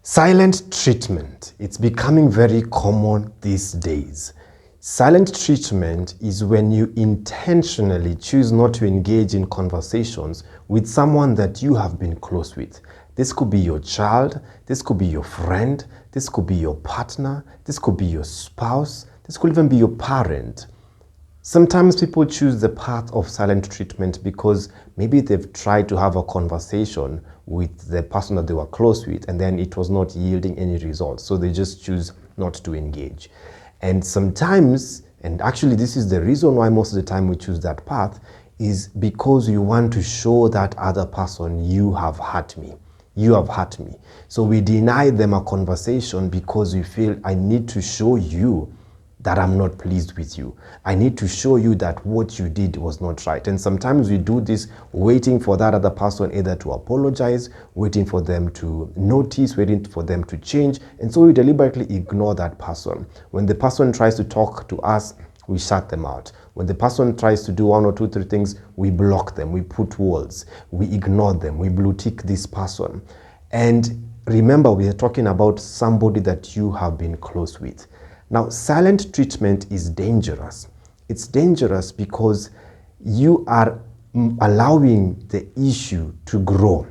Silent treatment. It's becoming very common these days. Silent treatment is when you intentionally choose not to engage in conversations with someone that you have been close with. This could be your child, this could be your friend, this could be your partner, this could be your spouse, this could even be your parent. Sometimes people choose the path of silent treatment because maybe they've tried to have a conversation with the person that they were close with and then it was not yielding any results. So they just choose not to engage. And sometimes, and actually this is the reason why most of the time we choose that path, is because you want to show that other person, you have hurt me. You have hurt me. So we deny them a conversation because we feel, I need to show you that I'm not pleased with you. I need to show you that what you did was not right. And sometimes we do this waiting for that other person either to apologize, waiting for them to notice, waiting for them to change. And so we deliberately ignore that person. When the person tries to talk to us, we shut them out. When the person tries to do one or two, three things, we block them, we put walls, we ignore them, we blue tick this person. And remember, we are talking about somebody that you have been close with. Now, silent treatment is dangerous. It's dangerous because you are allowing the issue to grow.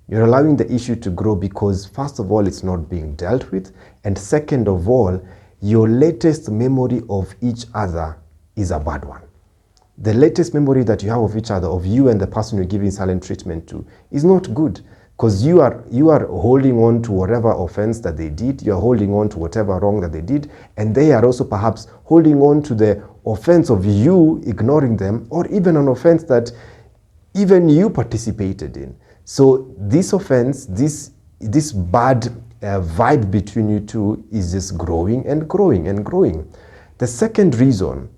You're allowing the issue to grow because, first of all, it's not being dealt with. And second of all, your latest memory of each other is a bad one. The latest memory that you have of each other, of you and the person you're giving silent treatment to, is not good. Because you are holding on to whatever offense that they did, you're holding on to whatever wrong that they did, and they are also perhaps holding on to the offense of you ignoring them, or even an offense that even you participated in. So this offense, this bad vibe between you two is just growing and growing and growing. The second reason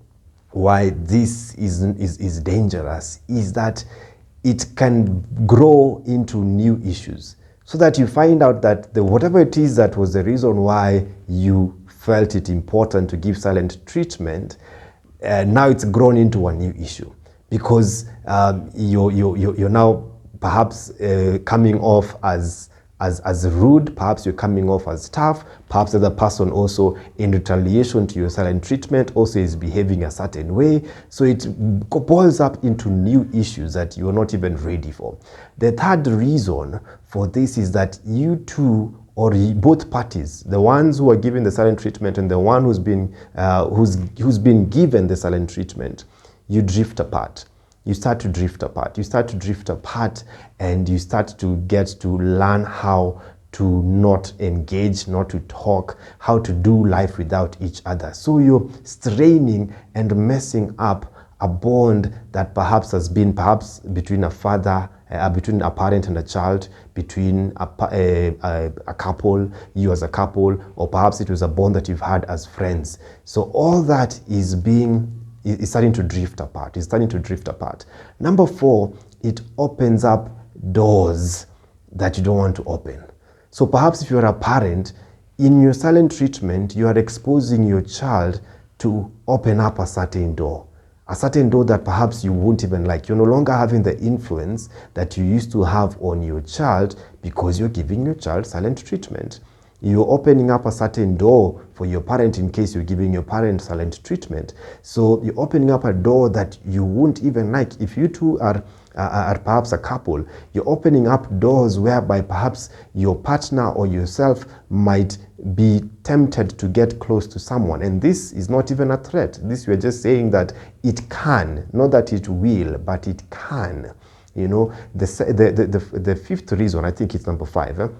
why this is dangerous is that it can grow into new issues, so that you find out that whatever it is that was the reason why you felt it important to give silent treatment, now it's grown into a new issue because you're now perhaps coming off as rude, perhaps you're coming off as tough, perhaps the other person also in retaliation to your silent treatment also is behaving a certain way. So it boils up into new issues that you're not even ready for. The third reason for this is that you two, or both parties, the ones who are giving the silent treatment and the one who's been given the silent treatment, you drift apart. You start to drift apart. You start to drift apart and you start to get to learn how to not engage, not to talk, how to do life without each other. So you're straining and messing up a bond that perhaps has been between a father, between a parent and a child, between a couple, you as a couple, or perhaps it was a bond that you've had as friends. So all that is starting to drift apart. It's starting to drift apart. Number 4, it opens up doors that you don't want to open. So perhaps if you're a parent, in your silent treatment, you are exposing your child to open up a certain door that perhaps you won't even like. You're no longer having the influence that you used to have on your child because you're giving your child silent treatment. You're opening up a certain door for your parent in case you're giving your parent silent treatment. So you're opening up a door that you won't even like. If you two are perhaps a couple, you're opening up doors whereby perhaps your partner or yourself might be tempted to get close to someone. And this is not even a threat. This we're just saying that it can, not that it will, but it can. You know, the fifth reason, I think it's number 5,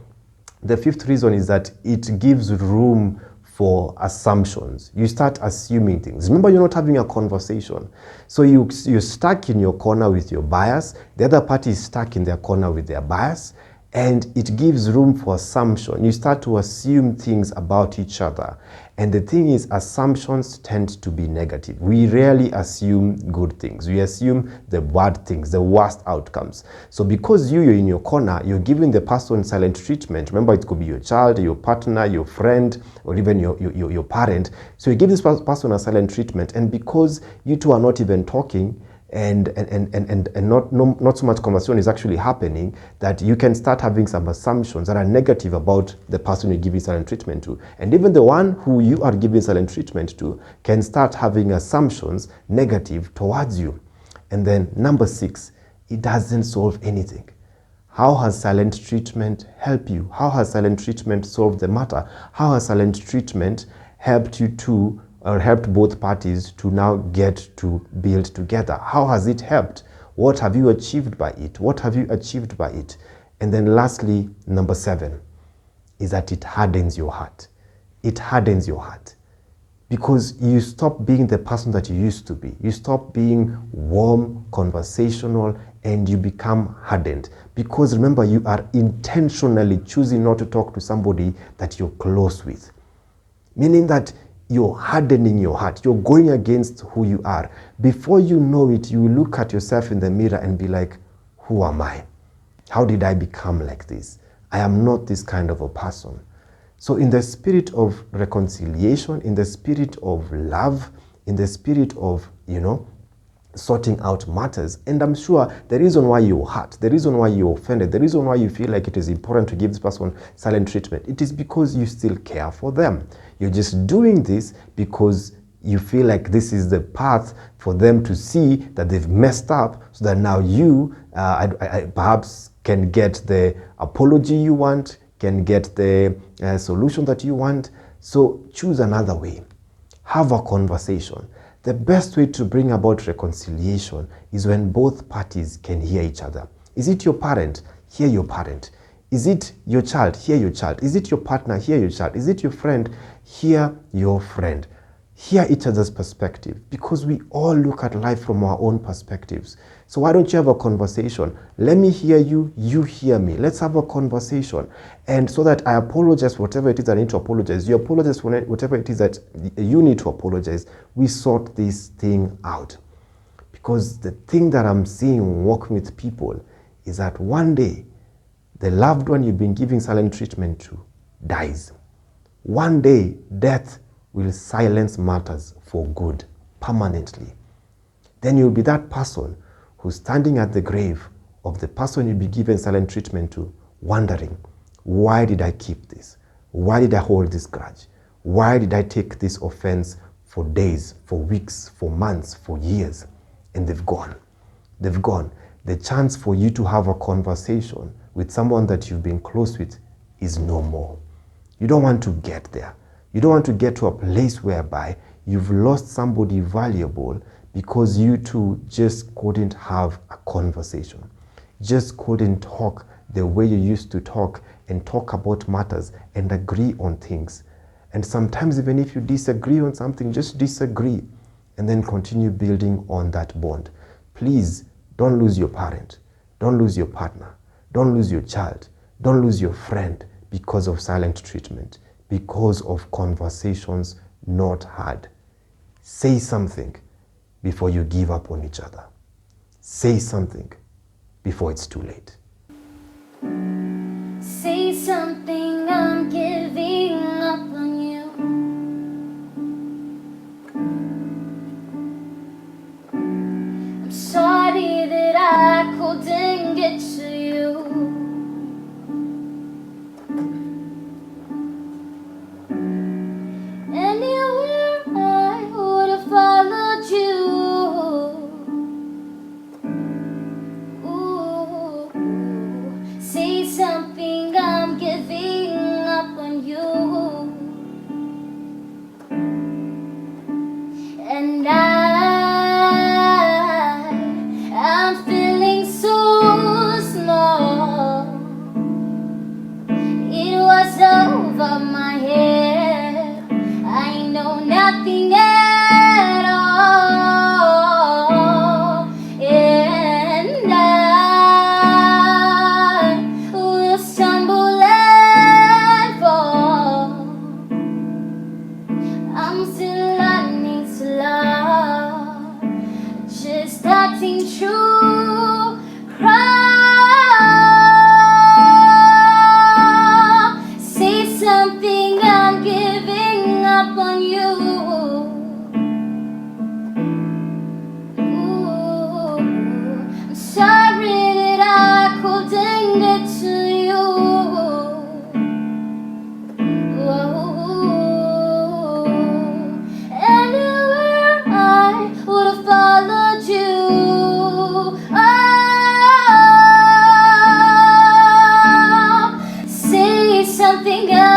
the fifth reason is that it gives room for assumptions. You start assuming things. Remember, you're not having a conversation. So you're stuck in your corner with your bias. The other party is stuck in their corner with their bias. And it gives room for assumption. You start to assume things about each other. And the thing is, assumptions tend to be negative. We rarely assume good things. We assume the bad things, the worst outcomes. So because you're in your corner, you're giving the person silent treatment. Remember, it could be your child, your partner, your friend, or even your parent. So you give this person a silent treatment. And because you two are not even talking, and not so much conversation is actually happening, that you can start having some assumptions that are negative about the person you're giving silent treatment to. And even the one who you are giving silent treatment to can start having assumptions negative towards you. And then number 6, it doesn't solve anything. How has silent treatment helped you? How has silent treatment solved the matter? How has silent treatment helped you to, or helped both parties to now get to build together? How has it helped? What have you achieved by it? What have you achieved by it? And then lastly, number 7, is that it hardens your heart. It hardens your heart. Because you stop being the person that you used to be. You stop being warm, conversational, and you become hardened. Because remember, you are intentionally choosing not to talk to somebody that you're close with. Meaning that you're hardening your heart. You're going against who you are. Before you know it, you look at yourself in the mirror and be like, who am I? How did I become like this? I am not this kind of a person. So in the spirit of reconciliation, in the spirit of love, in the spirit of, sorting out matters, and I'm sure the reason why you're hurt, the reason why you're offended, the reason why you feel like it is important to give this person silent treatment, it is because you still care for them. You're just doing this because you feel like this is the path for them to see that they've messed up, so that now you perhaps can get the apology you want, can get the solution that you want. So choose another way. Have a conversation. The best way to bring about reconciliation is when both parties can hear each other. Is it your parent? Hear your parent. Is it your child? Hear your child. Is it your partner? Hear your child. Is it your friend? Hear your friend. Hear each other's perspective, because we all look at life from our own perspectives. So why don't you have a conversation? Let me hear you, you hear me. Let's have a conversation. And so that I apologize for whatever it is I need to apologize. You apologize for whatever it is that you need to apologize. We sort this thing out. Because the thing that I'm seeing working with people is that one day, the loved one you've been giving silent treatment to dies. One day, death will silence matters for good, permanently. Then you'll be that person who's standing at the grave of the person you'll be given silent treatment to, wondering, why did I keep this? Why did I hold this grudge? Why did I take this offense for days, for weeks, for months, for years? And they've gone. They've gone. The chance for you to have a conversation with someone that you've been close with is no more. You don't want to get there. You don't want to get to a place whereby you've lost somebody valuable because you two just couldn't have a conversation. Just couldn't talk the way you used to talk and talk about matters and agree on things. And sometimes even if you disagree on something, just disagree and then continue building on that bond. Please don't lose your parent. Don't lose your partner. Don't lose your child. Don't lose your friend because of silent treatment, because of conversations not had. Say something before you give up on each other. Say something before it's too late. Say something, I'm giving up on you. I'm sorry that I couldn't get to you. Anywhere I would have followed you. Ooh. Say something, I'm giving up on you. And I'm feeling so small. It was over my head. I know nothing at all. And I will stumble and fall. I'm still learning to love, just starting to cry. Say something, I'm giving up on you. Something I'm